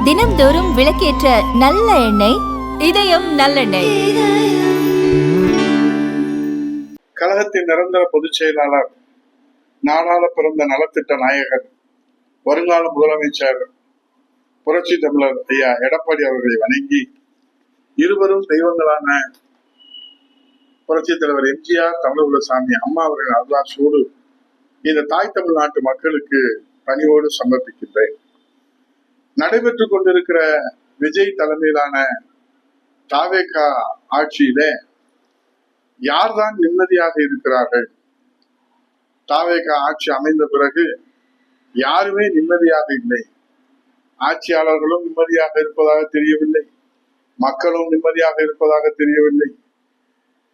தினம்தோறும் விளக்கேற்ற நல்ல எண்ணெய் இதயம் நல்லெண்ணெய். கழகத்தின் நிரந்தர பொதுச் செயலாளர், நாடாள பிறந்த நலத்திட்ட நாயகர், வருங்கால முதலமைச்சர் புரட்சி தமிழர் ஐயா எடப்பாடி அவர்களை வணங்கி, இருவரும் தெய்வங்களான புரட்சி தலைவர் எம்ஜிஆர், தமிழகுலசாமி அம்மா அவர்கள் அருளாசியோடு இந்த தாய் தமிழ்நாட்டு மக்களுக்கு பணிவோடு சமர்ப்பிக்கின்றேன். நடைபெற்றுக் கொண்டிருக்கிற விஜய் தலைமையிலான தாவேக ஆட்சியிலே யார்தான் நிம்மதியாக இருக்கிறார்கள்? தாவேக ஆட்சி அமைந்த பிறகு யாருமே நிம்மதியாக இல்லை. ஆட்சியாளர்களும் நிம்மதியாக இருப்பதாக தெரியவில்லை, மக்களும் நிம்மதியாக இருப்பதாக தெரியவில்லை,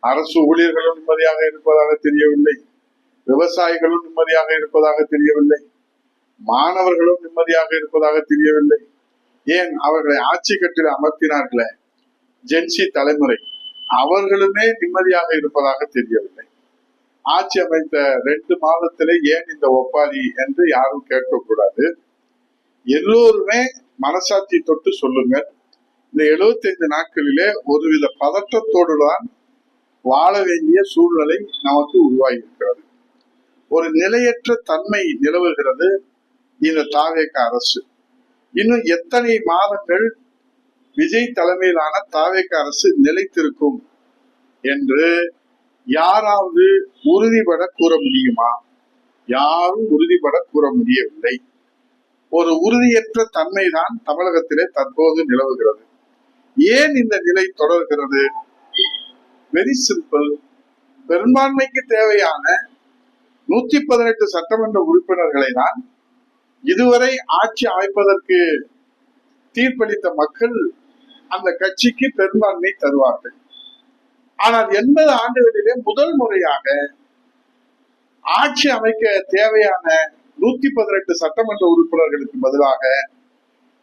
அரசு ஊழியர்களும் நிம்மதியாக இருப்பதாக தெரியவில்லை, விவசாயிகளும் நிம்மதியாக இருப்பதாக தெரியவில்லை, மாணவர்களும் நிம்மதியாக இருப்பதாக தெரியவில்லை. ஏன், அவர்களை ஆட்சி கட்டில் அமர்த்தினார்களே ஜென்சி தலைமுறை, அவர்களுமே நிம்மதியாக இருப்பதாக தெரியவில்லை. ஆட்சி அமைத்த 2 மாதத்திலே ஏன் இந்த ஒப்பாரி என்று யாரும் கேட்கக்கூடாது. எல்லோருமே மனசாட்சி தொட்டு சொல்லுங்கள், இந்த 75 நாட்களிலே ஒருவித பதற்றத்தோடு தான் வாழ வேண்டிய சூழ்நிலை நமக்கு உருவாகி இருக்கிறது. ஒரு நிலையற்ற தன்மை நிலவுகிறது இந்த தாவேக அரசு. இன்னும் எத்தனை மாதங்கள் விஜய் தலைமையிலான தாவேக அரசு நிலைத்திருக்கும் என்று யாராவது உறுதிபட கூற முடியுமா? யாரும் உறுதிபட கூற முடியவில்லை. ஒரு உறுதியற்ற தன்மைதான் தமிழகத்திலே தற்போது நிலவுகிறது. ஏன் இந்த நிலை தொடர்கிறது? Very simple. பெரும்பான்மைக்கு தேவையான 118 சட்டமன்ற உறுப்பினர்களை தான் இதுவரை ஆட்சி அமைப்பதற்கு தீர்ப்பளித்த மக்கள் அந்த கட்சிக்கு பெரும்பான்மை தருவார்கள். ஆனால் 80 ஆண்டுகளிலே முதல் முறையாக ஆட்சி அமைக்க தேவையான 118 சட்டமன்ற உறுப்பினர்களுக்கு பதிலாக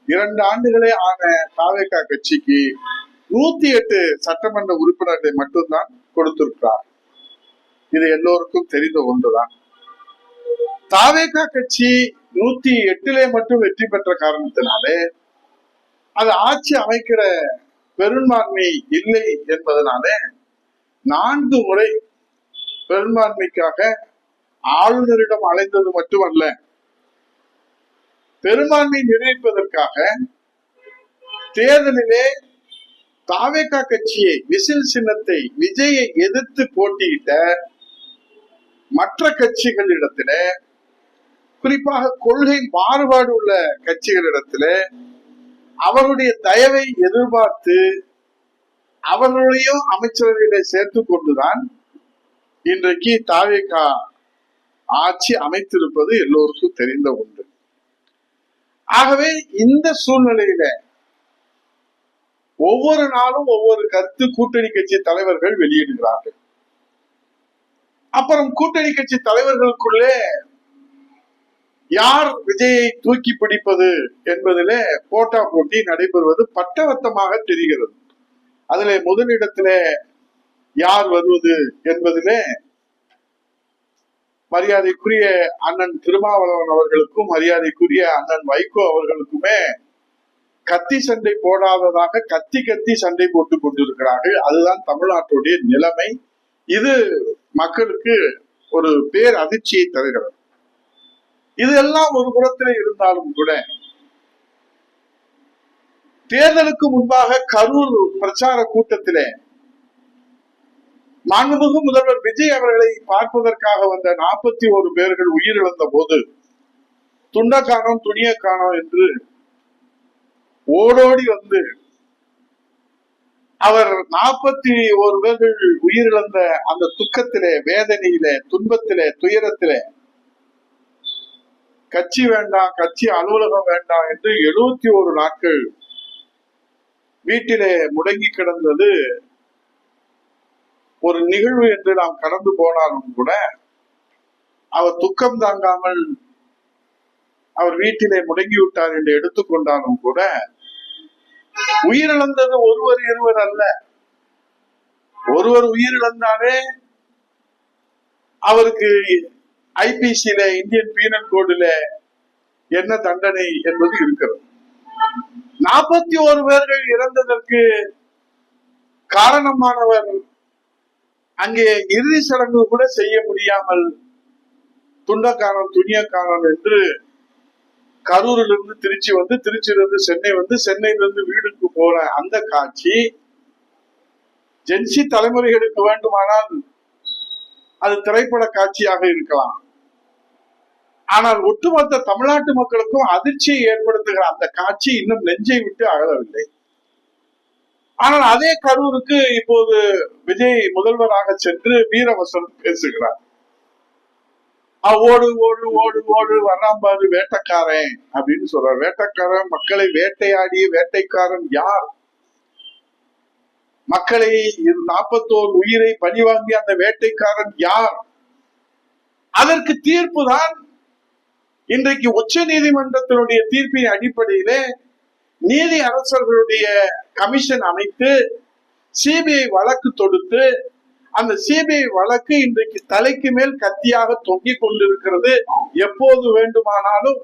2 ஆண்டுகளே ஆன தாவேக கட்சிக்கு 108 சட்டமன்ற உறுப்பினர்களை மட்டும்தான் கொடுத்திருக்கிறார். இது எல்லோருக்கும் தெரிந்த ஒன்றுதான். தாவேக கட்சி 108 மட்டும் வெற்றி பெற்ற காரணத்தினாலே அது ஆட்சி அமைக்கிற பெரும்பான்மை இல்லை என்பதனாலே 4 முறை பெரும்பான்மைக்காக ஆளுநரிடம் அழைத்தது மட்டுமல்ல, பெரும்பான்மை நிர்ணயிப்பதற்காக தேர்தலிலே தாவேக கட்சியை, விசில் சின்னத்தை, விஜயை எதிர்த்து போட்டியிட்ட மற்ற கட்சிகளிடத்தில, குறிப்பாக கொள்கை மாறுபாடு உள்ள கட்சிகளிடத்தில அவருடைய தயவை எதிர்பார்த்து அவர்களையும் அமைச்சரவையில சேர்த்து கொண்டுதான் இன்றைக்கு தாவேக ஆட்சி அமைத்திருப்பது எல்லோருக்கும் தெரிந்த ஒன்று. ஆகவே இந்த சூழ்நிலையில ஒவ்வொரு நாளும் ஒவ்வொரு கருத்து கூட்டணி கட்சி தலைவர்கள் வெளியிடுகிறார்கள். அப்புறம் கூட்டணி கட்சி தலைவர்களுக்குள்ளே யார் விஜயை தூக்கி பிடிப்பது என்பதிலே போட்டா போட்டி நடைபெறுவது பட்டவர்த்தமாக தெரிகிறது. அதிலே முதலிடத்திலே யார் வருவது என்பதிலே மரியாதைக்குரிய அண்ணன் திருமாவளவன் அவர்களுக்கும் மரியாதைக்குரிய அண்ணன் வைகோ அவர்களுக்குமே கத்தி சண்டை போடாததாக கத்தி சண்டை போட்டுக் கொண்டிருக்கிறார்கள். அதுதான் தமிழ்நாட்டுடைய நிலைமை. இது மக்களுக்கு ஒரு பேர் அதிர்ச்சியை தருகிறது. இதெல்லாம் ஒரு புறத்தில் இருந்தாலும் கூட தேர்தலுக்கு முன்பாக கரூர் பிரச்சார கூட்டத்திலே மாண்புமிகு முதல்வர் விஜய் அவர்களை பார்ப்பதற்காக வந்த 41 பேர்கள் உயிரிழந்த போது துண்ட காணோம் துணிய காணோம் என்று ஓடோடி வந்து அவர் 41 பேர்கள் உயிரிழந்த அந்த துக்கத்திலே, வேதனையிலே, துன்பத்திலே, துயரத்திலே கட்சி வேண்டாம், கட்சி அலுவலகம் வேண்டாம் என்று 71 நாட்கள் வீட்டிலே முடங்கி கிடந்தது ஒரு நிகழ்வு என்று நாம் கடந்து போனாலும் கூட, அவர் துக்கம் தாங்காமல் அவர் வீட்டிலே முடங்கி விட்டார் என்று எடுத்துக்கொண்டாலும் கூட, உயிரிழந்தது ஒருவர் இருவர் அல்ல. ஒருவர் உயிரிழந்தாலே அவருக்கு ஐபிசியில, இந்தியன் பீனல் கோடுல என்ன தண்டனை என்பது இருக்கிறது. 41 பேர்கள் இறந்ததற்கு காரணமானவர் அங்கே இறுதி சடங்கு கூட செய்ய முடியாமல் துண்டக்காரன் துணியக்காரன் என்று கரூரிலிருந்து திருச்சி வந்து, திருச்சியிலிருந்து சென்னை வந்து, சென்னையிலிருந்து வீடுக்கு போற அந்த காட்சி ஜென்சி தலைமுறைகளுக்கு வேண்டுமானால் அது திரைப்பட காட்சியாக இருக்கலாம். ஆனால் ஒட்டுமொத்த தமிழ்நாட்டு மக்களுக்கும் அதிர்ச்சியை ஏற்படுத்துகிற அந்த காட்சி இன்னும் நெஞ்சை விட்டு அகலவில்லை. ஆனால் அதே கரூருக்கு இப்போது விஜய் முதல்வராக சென்று வீரவசனம் பேசுகிறார். ஓடு ஓடு ஓடு ஓடு வர்றாம்பாரு வேட்டைக்காரன் அப்படின்னு சொல்றார். வேட்டைக்காரன் மக்களை வேட்டையாடிய வேட்டைக்காரன் யார்? மக்களை 41 உயிரை பழிவாங்கிய அந்த வேட்டைக்காரன் யார்? அதற்கு தீர்ப்பு தான் இன்றைக்கு உச்ச நீதிமன்றத்தினுடைய தீர்ப்பின் அடிப்படையிலே நீதி அரசர்களுடைய கமிஷன் அமைத்து சிபிஐ வழக்கு தொடுத்து, அந்த சிபிஐ வழக்கு இன்றைக்கு தலைக்கு மேல் கத்தியாக தொங்கிக் கொண்டிருக்கிறது. எப்போது வேண்டுமானாலும்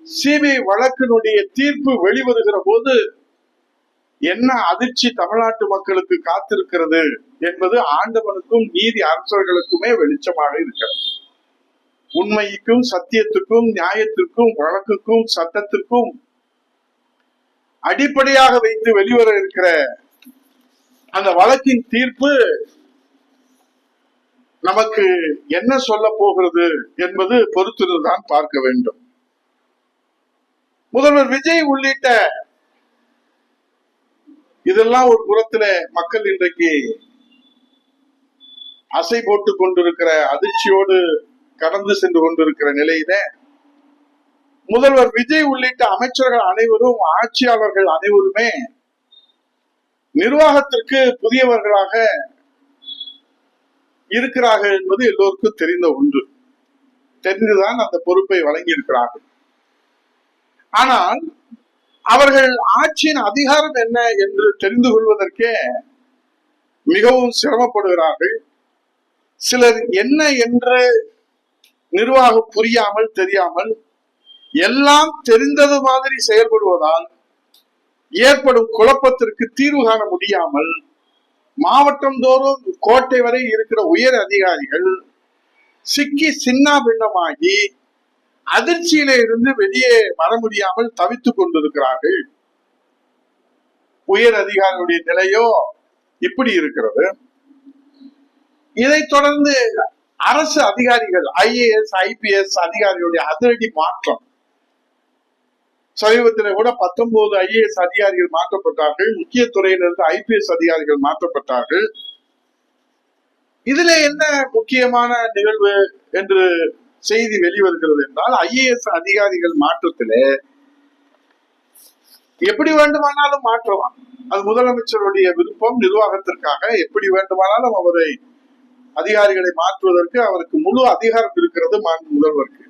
சிபிஐ வழக்கினுடைய தீர்ப்பு வெளிவருகிற போது என்ன அதிர்ச்சி தமிழ்நாட்டு மக்களுக்கு காத்திருக்கிறது என்பது ஆண்டவனுக்கும் நீதி அரசர்களுக்குமே வெளிச்சமாக இருக்கிறது. உண்மைக்கும் சத்தியத்துக்கும் நியாயத்திற்கும் வழக்குக்கும் சட்டத்திற்கும் அடிப்படையாக வைத்து வெளிவர இருக்கிற அந்த வழக்கின் தீர்ப்பு நமக்கு என்ன சொல்ல போகிறது என்பது பொறுத்திருந்துதான் பார்க்க வேண்டும். முதல்வர் விஜய் உள்ளிட்ட இதெல்லாம் ஒரு புறத்துல மக்கள் இன்றைக்கு அசை போட்டுக் கொண்டிருக்கிற அதிர்ச்சியோடு கடந்து சென்று கொண்டிருக்கிற நிலையில முதல்வர் விஜய் உள்ளிட்ட அமைச்சர்கள் அனைவரும், ஆட்சியாளர்கள் அனைவருமே நிர்வாகத்திற்கு புதியவர்களாக இருக்கிறார்கள் என்பது எல்லோருக்கும் தெரிந்த ஒன்று. தெரிந்துதான் அந்த பொறுப்பை வழங்கி இருக்கிறார்கள். ஆனால் அவர்கள் ஆட்சியின் அதிகாரம் என்ன என்று தெரிந்து கொள்வதற்கே மிகவும் சிரமப்படுகிறார்கள். சிலர் என்ன என்று நிர்வாகம் புரியாமல் தெரியாமல் எல்லாம் தெரிந்தது மாதிரி செயல்படுவதால் ஏற்படும் குழப்பத்திற்கு தீர்வு காண முடியாமல் மாவட்டம் தோறும் கோட்டை வரை இருக்கிற உயர் அதிகாரிகள் சிக்கி சின்ன பின்னமாகி அதிர்ச்சியில இருந்து வெளியே வர முடியாமல் தவித்துக் கொண்டிருக்கிறார்கள். உயர் அதிகாரிகளுடைய நிலையோ இப்படி இருக்கிறது. இதைத் தொடர்ந்து அரசு அதிகாரிகள், IAS IPS அதிகாரிகளுடைய அதிரடி மாற்றம். சமீபத்தில் கூட 19 IAS அதிகாரிகள் மாற்றப்பட்டார்கள். முக்கிய துறையிலிருந்து IPS அதிகாரிகள் மாற்றப்பட்டார்கள். இதுல என்ன முக்கியமான நிகழ்வு என்று செய்தி வெளிவருகிறது என்றால், IAS அதிகாரிகள் மாற்றத்திலே எப்படி வேண்டுமானாலும் மாற்றலாம். அது முதலமைச்சருடைய விருப்பம். நிர்வாகத்திற்காக எப்படி வேண்டுமானாலும் அவரை அதிகாரிகளை மாற்றுவதற்கு அவருக்கு முழு அதிகாரம் இருக்கிறது மாண்பு முதல்வருக்கு.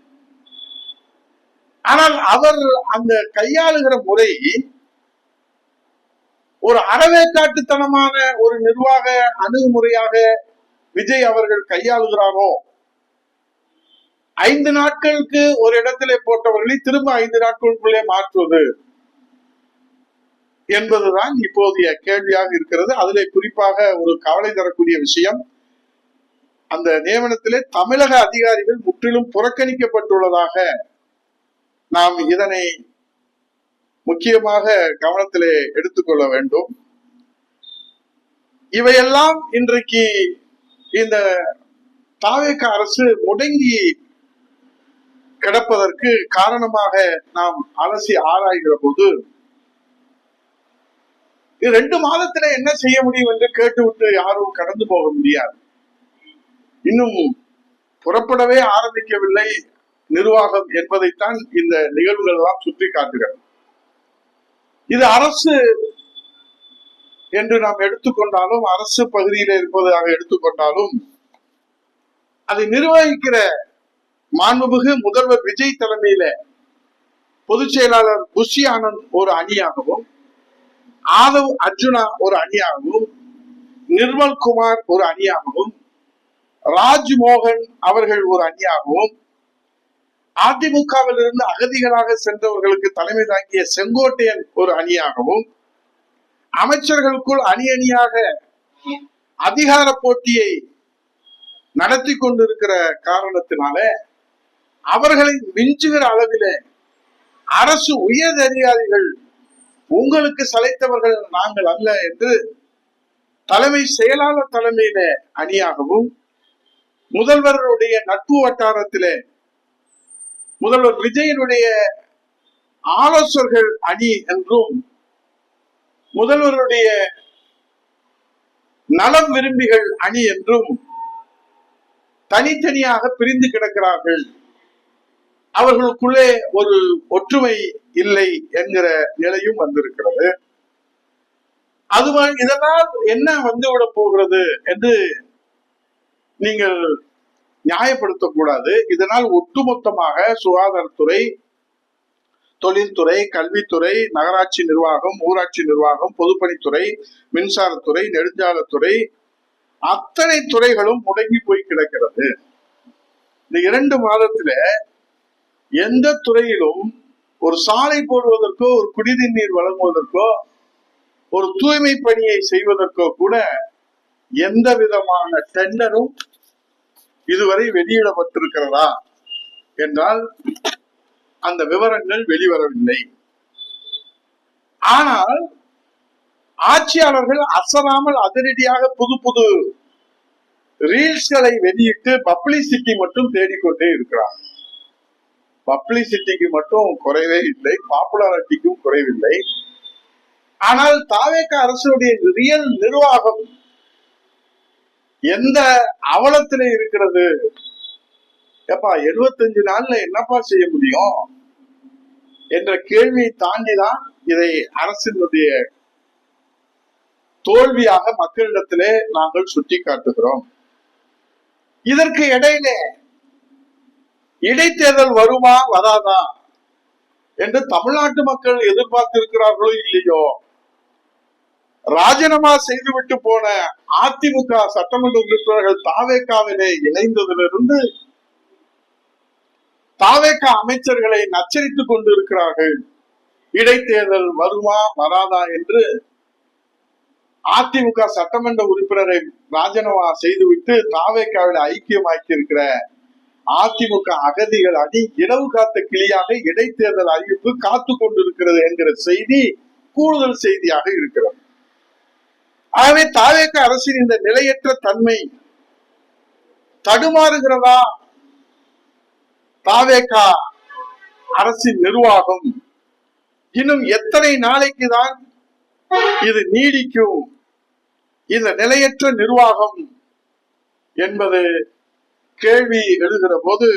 ஆனால் அவர் அந்த கையாளுகிற முறை ஒரு அறவேக்காட்டுத்தனமான ஒரு நிர்வாக அணுகுமுறையாக விஜய் அவர்கள் கையாளுகிறாரோ. 5 நாட்களுக்கு ஒரு இடத்திலே போட்டவர்களை திரும்ப 5 நாட்களுக்குள்ளே மாற்றுவது என்பதுதான் இப்போதைய கேள்வியாக இருக்கிறது. அதிலே குறிப்பாக ஒரு கவலை தரக்கூடிய விஷயம், அந்த நியமனத்திலே தமிழக அதிகாரிகள் முற்றிலும் புறக்கணிக்கப்பட்டுள்ளதாக நாம் இதனை முக்கியமாக கவனத்திலே எடுத்துக்கொள்ள வேண்டும். இவையெல்லாம் இன்றைக்கு இந்த தாவேக அரசு முடங்கி கிடப்பதற்கு காரணமாக நாம் அலசி ஆராய்கிற போது, 2 மாதத்திலே என்ன செய்ய முடியும் என்று கேட்டுவிட்டு யாரும் கடந்து போக முடியாது. இன்னும் புறப்படவே ஆரம்பிக்கவில்லை நிர்வாகம் என்பதைத்தான் இந்த நிகழ்வுகள் எல்லாம் சுட்டி காட்டுகிறது. இது அரசு என்று நாம் எடுத்துக்கொண்டாலும், அரசு பகுதியில இருப்பதாக எடுத்துக்கொண்டாலும், அதை நிர்வகிக்கிற மாண்புமிகு முதல்வர் விஜய் தலைமையில பொதுச் செயலாளர் புஷி ஆனந்த் ஒரு அணியாகவும், ஆதவ் அர்ஜுனா ஒரு அணியாகவும், நிர்மல் குமார் ஒரு அணியாகவும், ராஜ்மோகன் அவர்கள் ஒரு அணியாகவும், அதிமுகவில் இருந்து அகதிகளாக சென்றவர்களுக்கு தலைமை தாங்கிய செங்கோட்டையன் ஒரு அணியாகவும், அமைச்சர்களுக்குள் அணி அணியாக அதிகார போட்டியை நடத்தி கொண்டிருக்கிற காரணத்தினால அவர்களை மிஞ்சுகிற அளவிலே அரசு உயர் அதிகாரிகள் உங்களுக்கு சளைத்தவர்கள் நாங்கள் அல்ல என்று தலைமை செயலாளர் தலைமையில அணியாகவும், முதல்வருடைய நட்பு வட்டாரத்திலே முதல்வர் விஜயனுடைய ஆலோசகர்கள் அணி என்றும், முதல்வருடைய நலம் விரும்பிகள் அணி என்றும் தனித்தனியாக பிரிந்து கிடக்கிறார்கள். அவர்களுக்குள்ளே ஒரு ஒற்றுமை இல்லை என்கிற நிலையும் வந்திருக்கிறது. அதுவும் இதனால் என்ன வந்துவிட போகிறது என்று நீங்கள் நியாயப்படுத்தக்கூடாது. இதனால் ஒட்டுமொத்தமாக சுகாதாரத்துறை, தொழில்துறை, கல்வித்துறை, நகராட்சி நிர்வாகம், ஊராட்சி நிர்வாகம், பொதுப்பணித்துறை, மின்சாரத்துறை, நெடுஞ்சாலைத்துறை, அத்தனை துறைகளும் முடங்கி போய் கிடக்கிறது. இந்த 2 மாதத்துல எந்த துறையிலும் ஒரு சாலை போடுவதற்கோ, ஒரு குடிநீர் நீர் வழங்குவதற்கோ, ஒரு தூய்மை பணியை செய்வதற்கோ கூட எந்த விதமான டெண்டரும் இதுவரை வெளியிடப்பட்டிருக்கிறதா என்றால் அந்த விவரங்கள் வெளிவரவில்லை. ஆனால் ஆட்சியாளர்கள் அசராமல் அதிரடியாக புது புது ரீல்ஸ்களை வெளியிட்டு பப்ளிசிட்டி மட்டும் தேடிக்கொண்டே இருக்கிறார். பப்ளிசிட்டிக்கு மட்டும் குறைவே இல்லை, பாப்புலாரிட்டிக்கும் குறைவில்லை. ஆனால் தாவேக அரசுடைய ரியல் நிர்வாகம் எந்த அவலத்திலே இருக்கிறது? எப்பா 75 நாள்ல என்னப்பா செய்ய முடியும் என்ற கேள்வியை தாண்டிதான் இதை அரசினுடைய தோல்வியாக மக்களிடத்திலே நாங்கள் சுட்டி காட்டுகிறோம். இதற்கு இடையிலே இடைத்தேர்தல் வருமா வராதா என்று தமிழ்நாட்டு மக்கள் எதிர்பார்த்திருக்கிறார்களோ இல்லையோ, ராஜினாமா செய்துவிட்டு போன அதிமுக சட்டமன்ற உறுப்பினர்கள் தாவேகாவிலே இணைந்ததிலிருந்து தாவேக அமைச்சர்களை நச்சரித்துக் கொண்டு இருக்கிறார்கள். இடைத்தேர்தல் வருமா வராதா என்று அதிமுக சட்டமன்ற உறுப்பினரை ராஜினாமா செய்துவிட்டு தாவேகாவில் ஐக்கியமாக்கி இருக்கிற அதிமுக அகதிகள் அணி இரவு காத்த கிளியாக இடைத்தேர்தல் அறிவிப்பு காத்து கொண்டிருக்கிறது என்கிற செய்தி கூடுதல் செய்தியாக இருக்கிறது. ஆகவே தாவேக அரசின் இந்த நிலையற்ற தன்மை தடுமாறுகிறதா? தாவேக அரசின் நிர்வாகம் இன்னும் எத்தனை நாளைக்குதான் இது நீடிக்கும்? இந்த நிலையற்ற நிர்வாகம் என்பது கேள்வி எழுகிற போது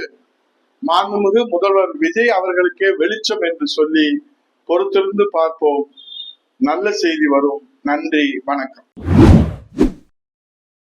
மாண்புமிகு முதல்வர் விஜய் அவர்களுக்கே வெளிச்சம் என்று சொல்லி பொறுத்திருந்து பார்ப்போம். நல்ல செய்தி வரும். நன்றி, வணக்கம்.